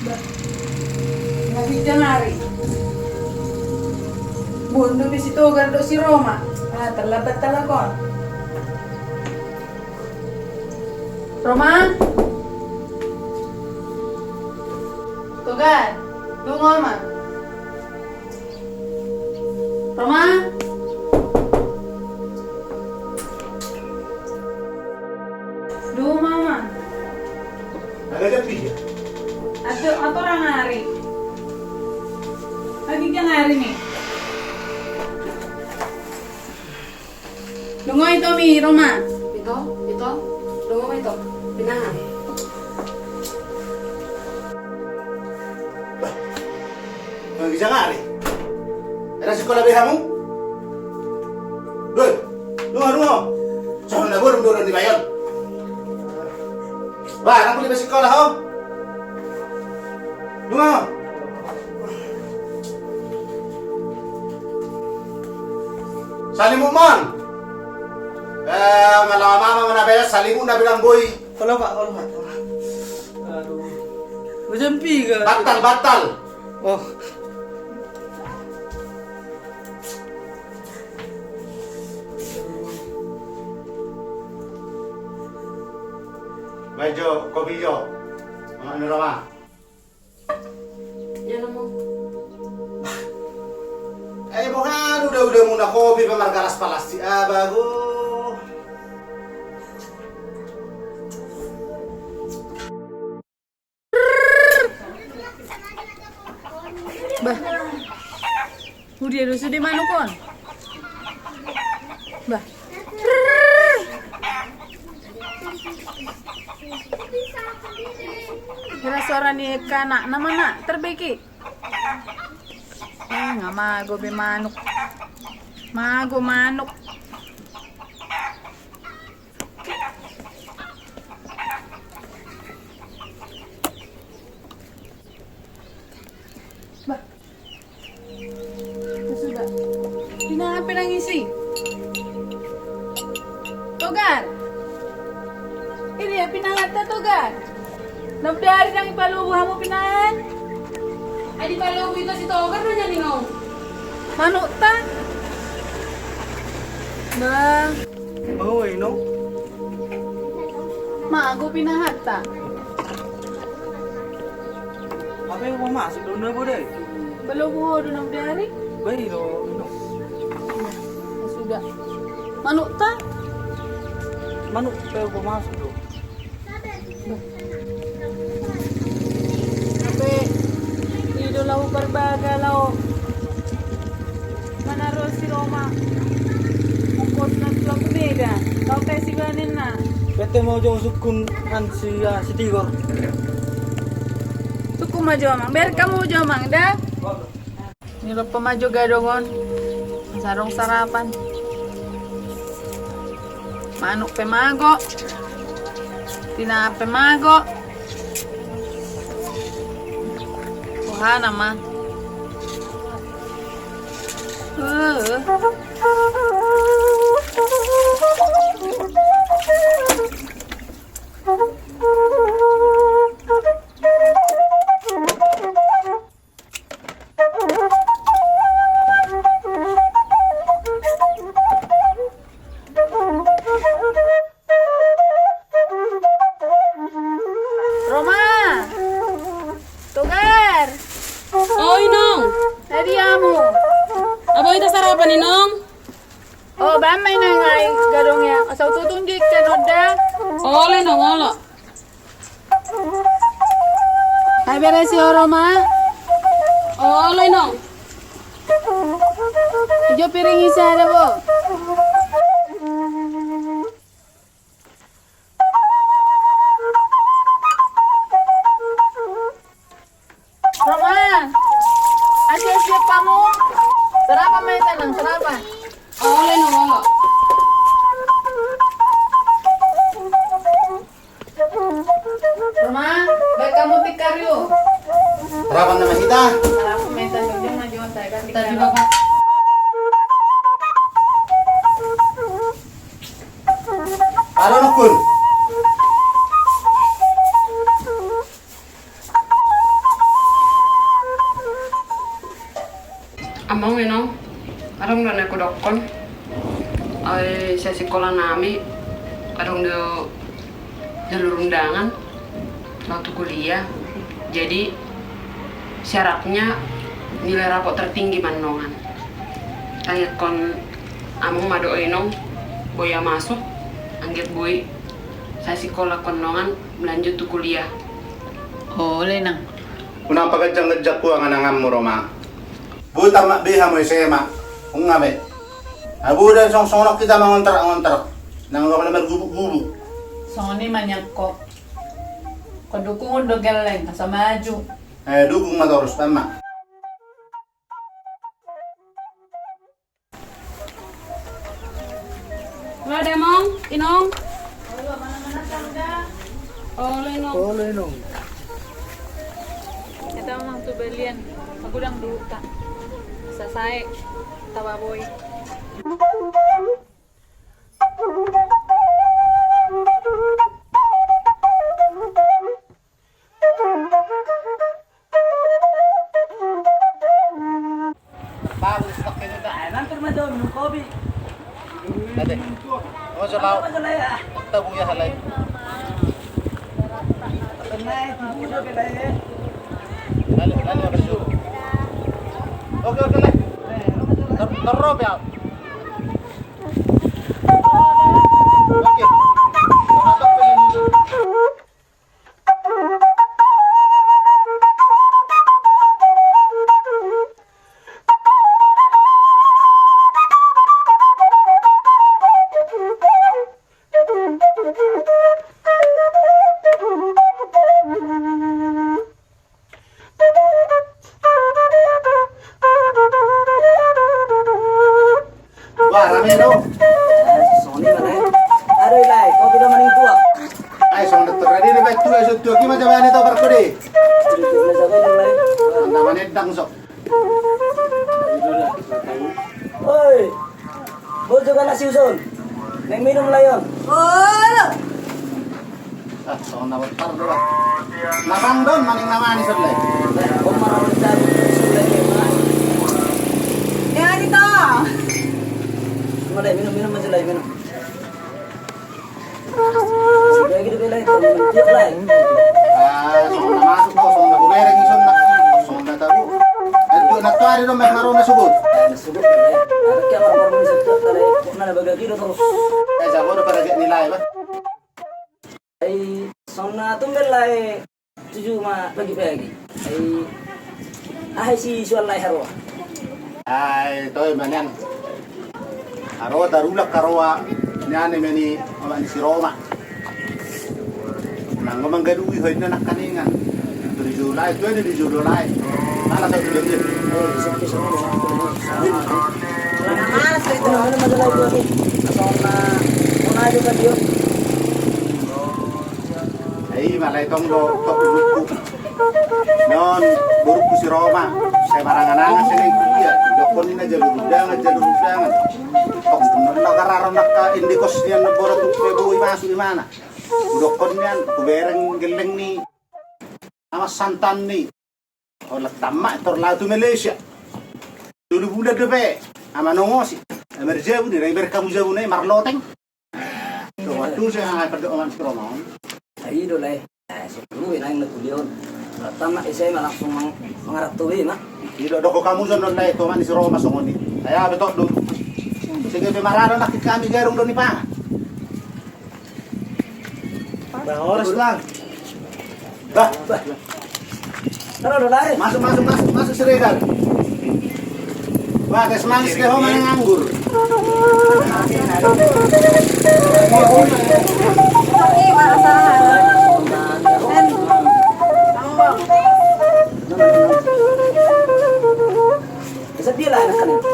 Ngasih janari. Buntu di situ gardo si Roma. Ah, terlambat telepon. Roma? Togar, lu ngomong. Roma? Duh, mama. Agak sepi ya? Atau orang hari. Lagi kan hari nih. Dungo itu mi, Roma. Ito, dungo mo ito. Pinahan. Bisa nggak nih? Ada sekolah behamu? Doi, dungo. Jangan nak burung di bayon. Wah, anak boleh sekolah ho? Dungo. Salimu man. Malam mama mana bayar salimu na bilang boy. Kalau Pak. Aduh. Berjempi ke? Batal. Oh. Baju, kopi jo. Ano naman? Yan mo. Bukan udah muna kopi pemargaras palasti. Bagus. Bah. Udah rusuh di mana kon? Bah. Kira suara ni kanak nama nak terbeki. Nga mago be manuk. Mago manuk. Bah. Sudah. Kenapa nangis sih? Togar. Ini ya pinalata Togar. Nabdari nang ipalubuhan mo pinahan. Ay, di pala ito si Togar na niya ninong. Manuk ta? Bah. Oh, no? Mago pinahat ta. Apa yang mau masuk doon na po dahil? Balubuho doon ang biyari. Bayi, no? Sudah. Manuk ta? Manok pero pumasok doon. Sampai ido lau berbaga lau. Manaro si Roma. Mungkos na tulak beda. Kau tayo siganin na. Pwede mo dyan sukun kan si Tigor. Suku maju amang. Biar kamu maju amang dah. Nilap pemaju gadongon. Sarong sarapan. Manuk pemago. Tina pemago. Wah nama. Roma, Togar, Oh, inong. tadi kamu. Abo ito sarapan ninong. Oh, bamay na nga gadongnya. Asal tutunjuk ka noda. Ole nong, olo. Hai beres si Roma. Ole nong. Ijo piring isa ada, Bu. Roma, siap kamu. Sarapan may tanang, sarapan. Ole nong, olo. Roma, baik kamu tikar yuk. Harapan naman kita. Sarapan may tanang, yung majuan tayo kan Kita tikar. juga pak. Ano nukun? kadang dan aku dokon. Saya sekolah nami, kadang do jalur undangan waktu kuliah. Jadi syaratnya nilai rapot tertinggi manongan. Tanya kon among mado enong boya masuk, anggap boy saya sekolah konongan melanjut tu kuliah. Oh, nang. Unang pagkajang-gajak ko ang anangam mo, Roma. Buta biha mo isema. Kung nga be. Abudan song-song kita mangontar-ngontar. Nang wala naman gubuk-gubuk. Sony manyak ko. Kodukung do geleng asa maju. Dukung matorus tama. Wala demong, inong. Oh, inong. Oh, lenong. Kita mang tubelian. Magulang duta. Sasay. Tawaboy. Bagus tak kayo da. Nanti madam minum kopi. Dati. O sa bao. Masalaya. Tabu ya halay. Tenay, tidur ke lay. Lalo bersu. Oke lay. Terrob ya. Oke. Wah, rame dong. Sony mana? Aduh lay, kopi dah maning tua. Ay, song dokter ready na back to ay sutyo ki macam ani to barko di. Tidur na sa kanya lay. Namanya dang sok. Oi. Bojo ka na si Uson. Nang minum layon. Ah, song na tar do. Napang don maning nama ni sebelah. Kung marawin sa sulay kay mga. Ya dito. Malay, minum aja lay, minum. Sige, gitu lay. Tiyak lay. Ah, song na masuk ko, song na kubereng ison na. Song na tabu. Ito na to ari do mek maro na sugod. Nasugot ka lay. Ano kaya marunong sa tiyak lay. Kung na nabagagiro terus. Ay sa bodo para get nilai ba. Ay, sona tumbel lay. Tuju ma pagi-pagi. Ay si sual lay harwa. Ay, toy manan. Aro darulak karwa nyane meni ama ni si Roma. Nang manggadui hoy na nakaningan. Dari Julai, itu di Julai. Malah satu lagi. Oh, sakit sama Mas, itu mana masalah itu lagi? Sona aja kan dia. Ay, malay tong do tok buku. Non, buruku si Roma. Saya marangan-angan sini kuliah. Dokon ini jalur undangan. Kok bener nagararo nakka indikos niyan na bora tu pebo masuk di mana? Dokon niyan kubereng geleng ni ama santan ni. Ola tamma torlatu Malaysia. Dulu bulan debe ama nongosi. Emerjebu ni reber kamu jabu ni marloteng. To watu saya ngai perdo oman si Roma. Ay, do lay. Ay, sebelum ini nak kuliah. Pertama saya langsung mengarah tuwi mah. Tidak doko kamu zono lai to man si Roma songoni. Aya betok do. Sige pe marano nakit kami garong do ni pa. Bang oras lang. Bah, Tara do lay. masuk seregal. Wah, kes manis ke ho man nganggur. Sedih lah anak kalian.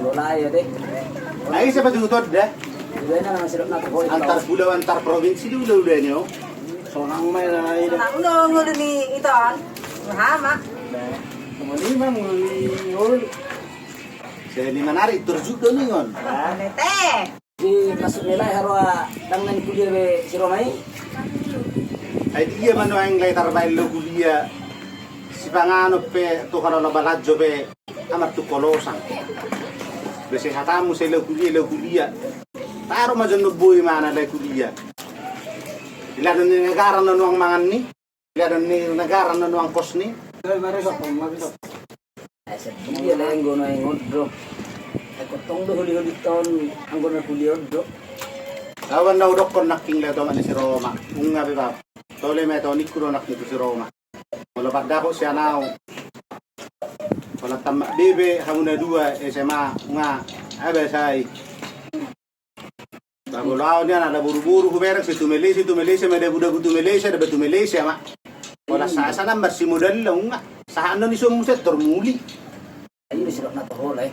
Lolay ya deh. Nah, ini siapa tutut dah? Udah na naman sirap na to. Antar pulau antar provinsi di udah nyo. Sonang may na ida. Ano ngulo ni iton? Mahama. Tumalima mo ni ol. Saya ni menarik turjuk do ningon. Nete. Di masuk nilai harwa dangnan kuliah be si Romai. Ay dia mano ang lay tarbay lo kuliah. Si pangano pe to kana la baladjo pe amat tu kolosang. Besi hatamu saya kuliah. Taro majon nubuy mana lay kuliah. Iladan ni negara na nuang mangan ni. Iladan ni negara na nuang kos ni. Sa kuliah lang gono ay ngodro. Ay kotong do huli-huli taon ang gono kuliah do. Awan na udok kon naking le toman si Roma. Unga beba. Tole me to nikuro nak ni si Roma. Wala pagdako siya nao. Wala tama bebe hamuna dua SMA nga abe sai. Bagulao niya na buru-buru ko berang situ Malaysia may budak tu Malaysia ada batu Malaysia mak. Wala sa number si modal lang nga. Sa ano ni sumuset termuli. Ayo sirok na to ay.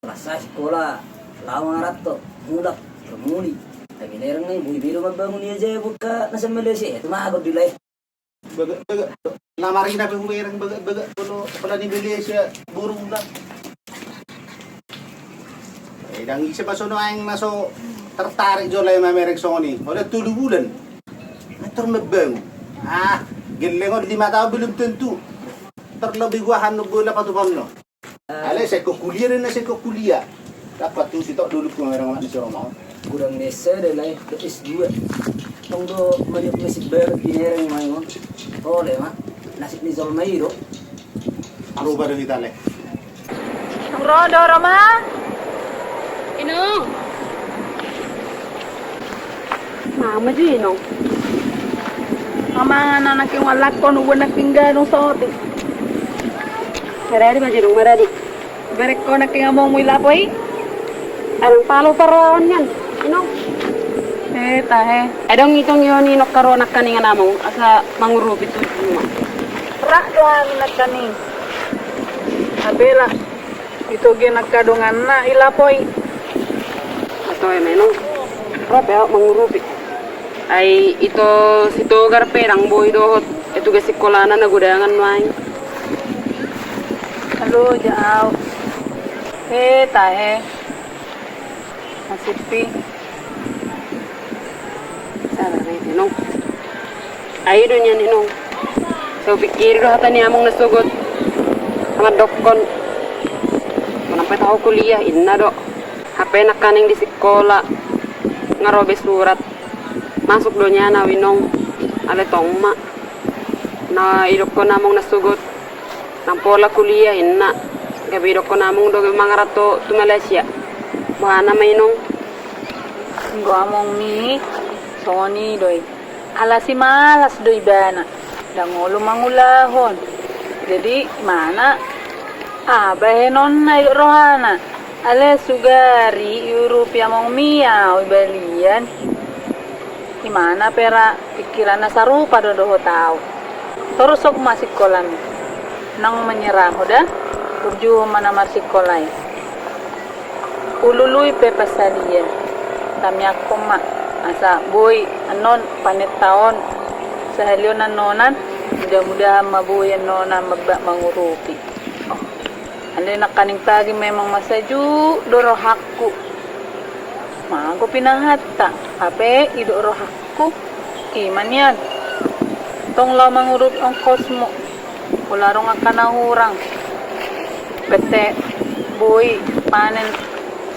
Rasa sekolah lawang rato mudak termuli. Ay binerang na biro magbangon niya jay buka nasa Malaysia ito maagod dilay. Baga lamari na pe berang baga kalau pala ni Malaysia burung lang. Dang isa pa sono ang naso tertarik jolay mamerek soni. Oleh 7 bulan. Terlebang. Gelengon 5 tahun belum tentu. Terlebih gua hanu bola patupan no. Ale saya kuliah na saya kuliah. Dapat tu sitok dulu ko merang mak si Roma. Kurang nesa de lai do S2. Tong do mayok mesik ber binerang mangon. Oleh mah nasib ni Zolmairo. Aro baru kita le. Ang rodo, Roma. Inong! Mama dyan, Inong. Mama na naking walak ko nung naking ganong sote. Maradi ba dyan, maradi? Berek ko naking among mo ilapoy. Anong palo parawan yan, Inong? Tahe. Adong itong yun inok karoon na kaninga namong asa mangurubi to mo. Rak doang nagkani. Abela. Ito ginagkadungan na ilapoy. Ito ay menong. Rabe ako mangurubi. Ay ito si Togar perang boy dohot. Ito ga sikolana na gudangan main. Halo, jaaw. Tahe. Masipi. Sana rin, Inong. Ay doon yan, Inong. So pikir do hata ni among nasugot. Mga dokon. Manampay tao kuliah, inna do. Hape na kaning di sikola. Nga robe surat. Masuk do niya na Winong. Ale tong ma. Na idok ko namong nasugot. Nang pola kuliah, inna. Gabi idok ko namong do mga rato tu Malaysia. Bahana mainong. Ngo among mi. Soni doy. Ala si malas doy bana. Dangulo mangulahon. Jadi mana? Bahenon na rohana. Ale sugari Europia mong miyaw balian. Imana pera pikiran na sarupa do tao. Terus ok masih kolam. Nang menyerah udah. Tujuh mana masih kolai. Ulului pepasalian. Tamyak koma. Asa boy anon panit taon sahalyon nonan mudah-mudahan mabuyan nonan mangurupi. Ande nakaning pagi memang masaju doro hakku. Mago pinahata. Ape idoro hakku. Iman yan. Tong la mangurupi ang kosmo. Ularong akan nahurang. Pete boy panen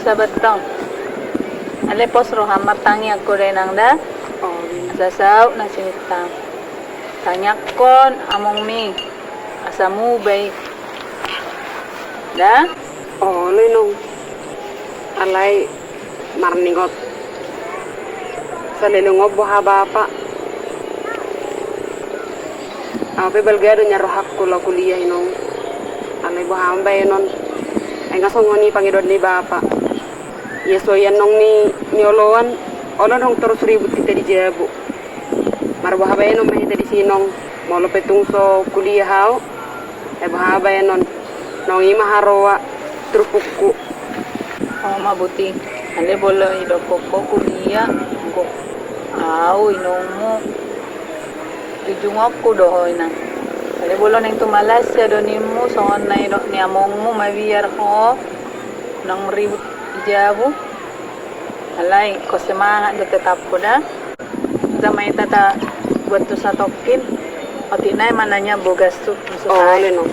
sa batang. Ale posro hamat tangi ako rin ang da. Asasaw na sinitang. Tanyak kon among mi. Asamu bay. Da? Linong. Alay marningot. Sa lilungob buha bapa. Ape balgado niya rohak ko la kuliah Inong. Alay buha ambay non. Ay ngasong ni pangidod ni bapa. Yeso yan nung ni Oloan, Olo nung terus ribut kita di Jabu. Marbahabay nung mahita di sinong, molo petung so kuliah hao, bahabay nun, nung imaharoa, trupuku. Mabuti. Ale bolo idoko ko kuliah. Ko. Inong mo. Tujungok ko dohoy na. Ale bolo nang tumalas sa donin mo, songon na ni among mo, mabiyar ko. Nang ribut Jabu. Alay, ko semahan do tetap ko da. Damay tata buat to sa tokin. O tinay mananya bogas to. Linong.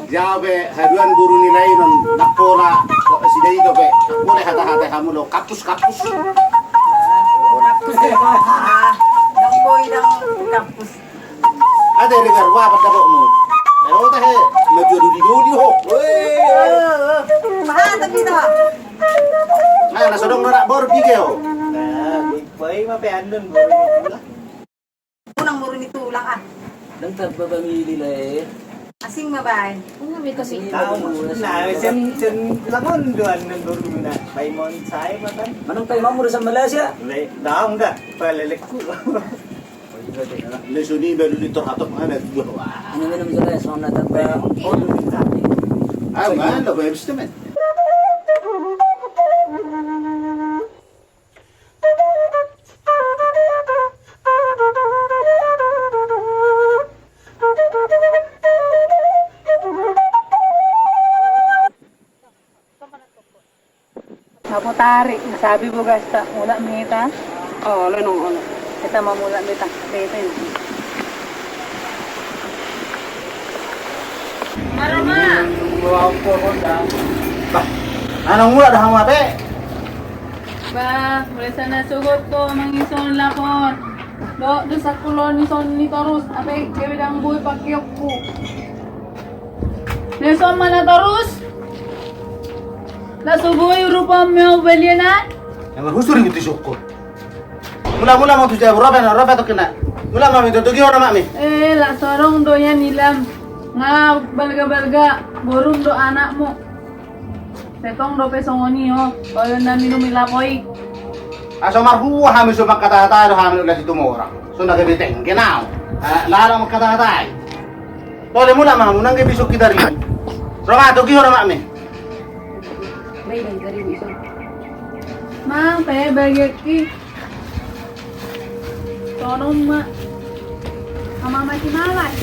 Jabe haduan buru nilai non nakola sidai do be. Boleh hata-hata kamu lo kapus-kapus. Dang boy dang kampus. Ada dengar wa apa dabo mo. Pero ta he majuru di ho. Mahal tapi to. Nah, nasodong na bor bigeo. Với mà bé ăn đừng rồi. Unang muro ni tulang ah. Nang tagbabamili la Asing mabay. Tao na sen langon duan ng guru na. Bay mon sai pa tan. Manong tayo mamuro sa Malaysia? Le daong da palelek ku. Lesuni belu di torhatok mana tu. Ano minum sila sa mga natagba? Odo minta. Ah, man, lo ba ibstamen. Ako tarik, sabi mo gasta, mula mita, Oh, lenong ono. kita mamula mita, mita yun. Wow po ronda. Anong mula dah hama be? Ba, mula sana sugot ko, mangison lapon. Do sa kulon ni son ni Torus, ape, kaya dang buhay pakyok ko. Neson mana Torus? Nasubuhay rupa mo balianan? Yang husuri gitu syukur. Mula-mula mau tu jawab roba tu kena. Mula mami tu gi orang mami. La sorong do yan nilam. Nga balga-balga, burung do anak mo. Setong do pesongoni ho, kalau na minum ilapoy. Asa marhu hami so makata-hata do hami ulah situ orang. So nak gebeteng kenau. Lara makata-hata. Tole mula mamu nang gebisuk kita rin. Roba tu gi orang mami. Bay lang dari iso. Mang, pe bageki. Sorong ma. Ama masih malay.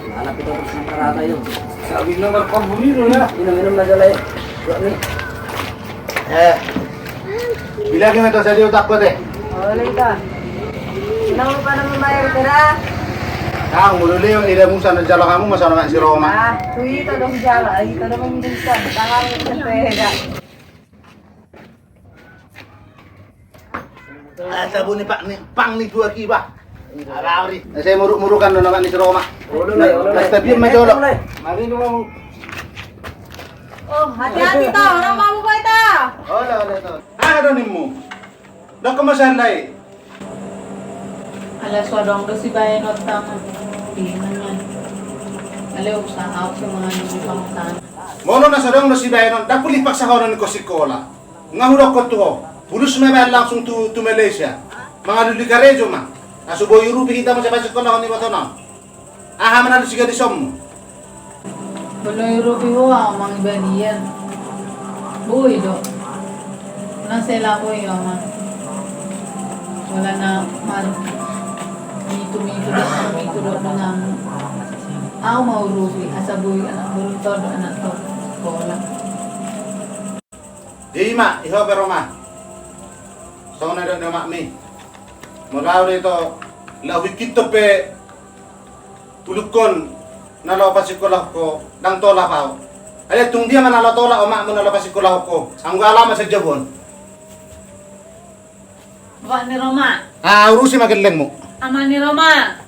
Lalapit ako sa karata yun. Sabi na magpabuliro na. Minum na sila eh. Ni. Bilangin mo to sa diyo takot eh. Oleh ka. Nang pa nang mayar tira. Kang mululi yung ila mo sa nandiyan kamu masama si Roma. Ah, tuwi to dong jala, ito dong minsan. Tangang sa pera. Sabon ni Pak ni pang ni dua kiba. Alari. Saya muruk-murukan do naman ni si Roma. Ulo na, ulo na. Basta biyan majolo. Mari no mo. Oh, hati-hati to. Nang mamubay to. Hola to. Ano nimo? Dako masalay. Alas wadong do si bayan o tama. Tingnan yan. Aliw sa out sa mga nagpapangtan. Mono na sadong no si Bayron, dapulipak sa horon ko si Kola. Nga hurok ko to. Pulus may langsung to Malaysia. Mga lulikarejo ma. Asubo yurupi kita mo sa basa ko na ni bato na. Aha man na siga di som. Buloy rupi ho ang mga ibaniyan. Buhay do. Walang sela ko yung man. Wala na man. Mito-mito do na mo. Ako maurupi. Asaboy anak burung todo anak to. Kola. Di ma, iho pero ma. So na do ma mi. Mulaw dito, lawik kito pe tulukon na lapas ko ko dang tola pa. Ay tung dia man tola o ma mo na lapas ko ko. Ang alama sa Jabon. Baka ni Roma. Ah, urusi magaleng mo. Ama ni Roma.